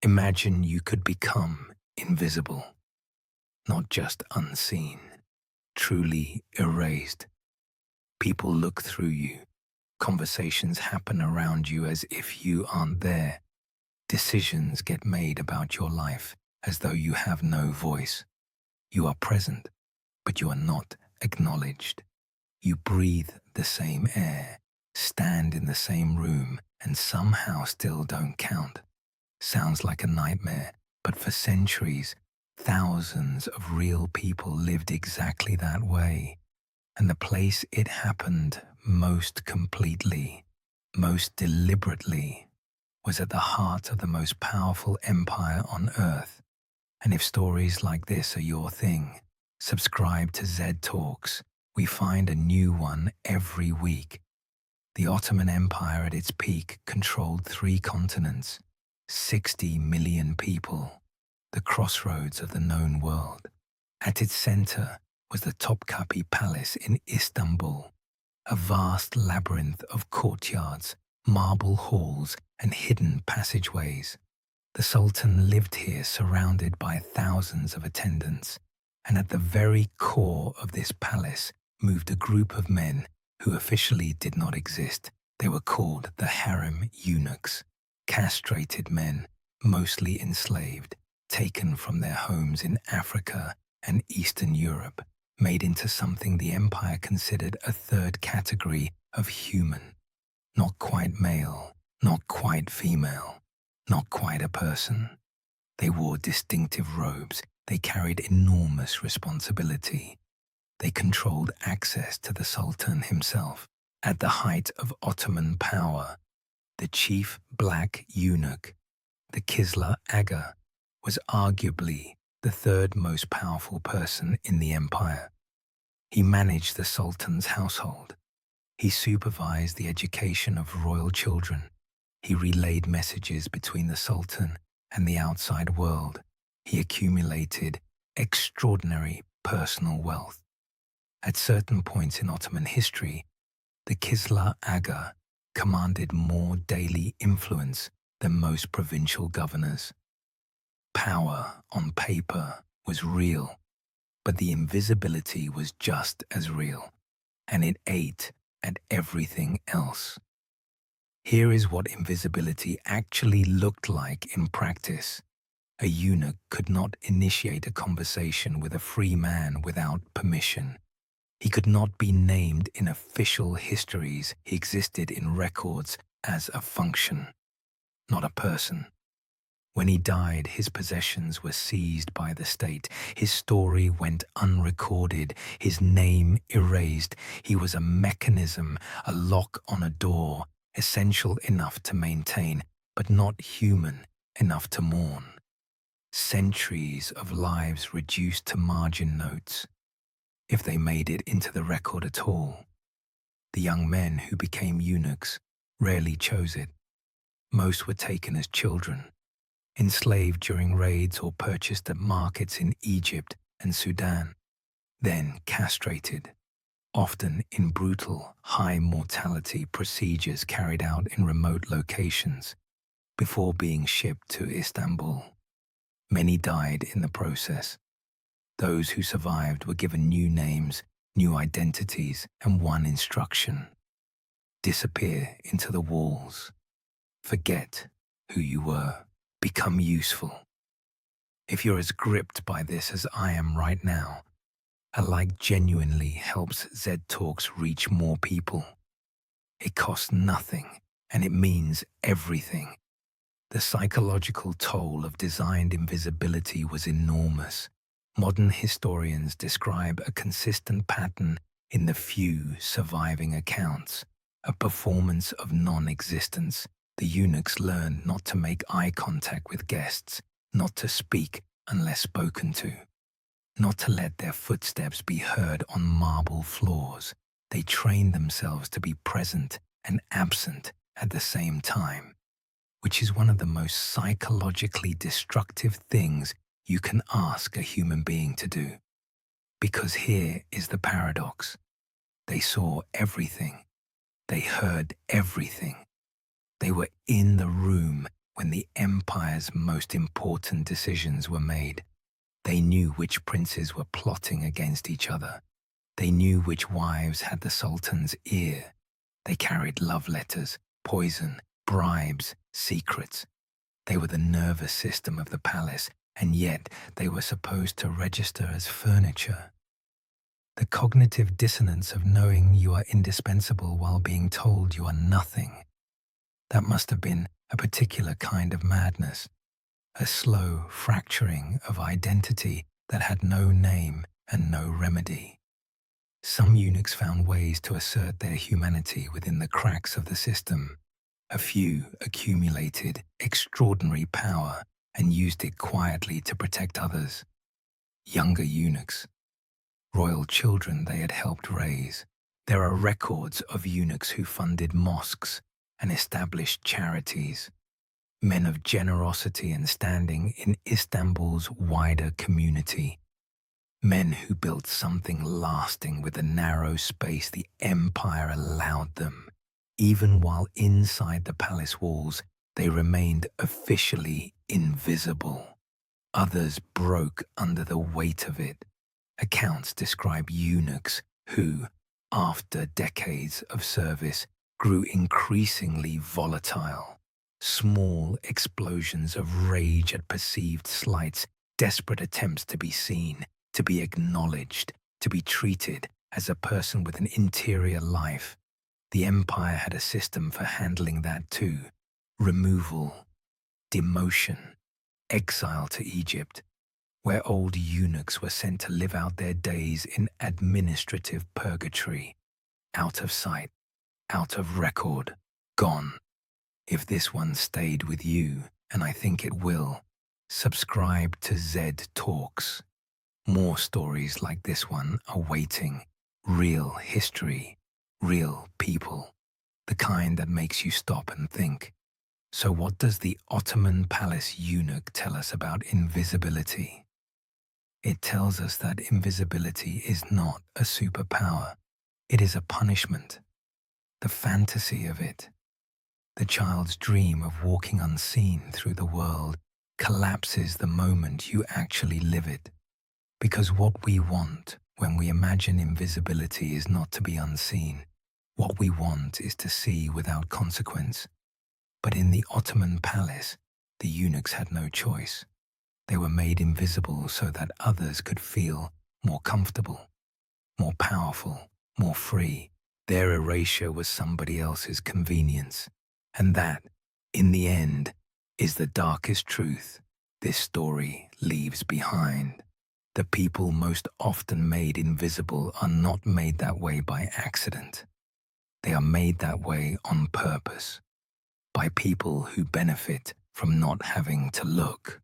Imagine you could become invisible, not just unseen, truly erased. People look through you. Conversations happen around you as if you aren't there. Decisions get made about your life as though you have no voice. You are present, but you are not acknowledged. You breathe the same air, stand in the same room, and somehow still don't count. Sounds like a nightmare, but for centuries, thousands of real people lived exactly that way. And the place it happened most completely, most deliberately, was at the heart of the most powerful empire on earth. And if stories like this are your thing, subscribe to Zedd Talks. We find a new one every week. The Ottoman Empire at its peak controlled 3 continents, 60 million people, the crossroads of the known world. At its center was the Topkapi Palace in Istanbul, a vast labyrinth of courtyards, marble halls, and hidden passageways. The Sultan lived here surrounded by thousands of attendants, and at the very core of this palace moved a group of men who officially did not exist. They were called the Harem Eunuchs, castrated men, mostly enslaved, taken from their homes in Africa and Eastern Europe, made into something the empire considered a third category of human. Not quite male, not quite female, not quite a person. They wore distinctive robes. They carried enormous responsibility. They controlled access to the Sultan himself. At the height of Ottoman power, the chief black eunuch, the Kisla Aga, was arguably the third most powerful person in the empire. He managed the Sultan's household. He supervised the education of royal children. He relayed messages between the Sultan and the outside world. He accumulated extraordinary personal wealth. At certain points in Ottoman history, the Kisla Aga commanded more daily influence than most provincial governors. Power on paper was real, but the invisibility was just as real, and it ate at everything else. Here is what invisibility actually looked like in practice. A eunuch could not initiate a conversation with a free man without permission. He could not be named in official histories. He existed in records as a function, not a person. When he died, his possessions were seized by the state. His story went unrecorded, his name erased. He was a mechanism, a lock on a door, essential enough to maintain, but not human enough to mourn. Centuries of lives reduced to margin notes, if they made it into the record at all. The young men who became eunuchs rarely chose it. Most were taken as children, enslaved during raids or purchased at markets in Egypt and Sudan, then castrated, often in brutal, high-mortality procedures carried out in remote locations, before being shipped to Istanbul. Many died in the process. Those who survived were given new names, new identities, and one instruction: disappear into the walls. Forget who you were. Become useful. If you're as gripped by this as I am right now, a like genuinely helps Zedd Talks reach more people. It costs nothing, and it means everything. The psychological toll of designed invisibility was enormous. Modern historians describe a consistent pattern in the few surviving accounts, a performance of non-existence. The eunuchs learned not to make eye contact with guests, not to speak unless spoken to, not to let their footsteps be heard on marble floors. They trained themselves to be present and absent at the same time, which is one of the most psychologically destructive things you can ask a human being to do. Because here is the paradox. They saw everything. They heard everything. They were in the room when the empire's most important decisions were made. They knew which princes were plotting against each other. They knew which wives had the sultan's ear. They carried love letters, poison, bribes, secrets. They were the nervous system of the palace, and yet they were supposed to register as furniture. The cognitive dissonance of knowing you are indispensable while being told you are nothing. That must have been a particular kind of madness, a slow fracturing of identity that had no name and no remedy. Some eunuchs found ways to assert their humanity within the cracks of the system. A few accumulated extraordinary power and used it quietly to protect others. Younger eunuchs, royal children they had helped raise. There are records of eunuchs who funded mosques and established charities, men of generosity and standing in Istanbul's wider community, men who built something lasting with the narrow space the empire allowed them. Even while inside the palace walls, they remained officially invisible. Others broke under the weight of it. Accounts describe eunuchs who, after decades of service, grew increasingly volatile. Small explosions of rage at perceived slights, desperate attempts to be seen, to be acknowledged, to be treated as a person with an interior life. The empire had a system for handling that too. Removal, demotion, exile to Egypt, where old eunuchs were sent to live out their days in administrative purgatory, out of sight, out of record, gone. If this one stayed with you, and I think it will, subscribe to Zedd Talks. More stories like this one are waiting. Real history, real people, the kind that makes you stop and think. So what does the Ottoman palace eunuch tell us about invisibility? It tells us that invisibility is not a superpower. It is a punishment. The fantasy of it, the child's dream of walking unseen through the world, collapses the moment you actually live it. Because what we want when we imagine invisibility is not to be unseen. What we want is to see without consequence. But in the Ottoman palace, the eunuchs had no choice. They were made invisible so that others could feel more comfortable, more powerful, more free. Their erasure was somebody else's convenience. And that, in the end, is the darkest truth this story leaves behind. The people most often made invisible are not made that way by accident. They are made that way on purpose, by people who benefit from not having to look.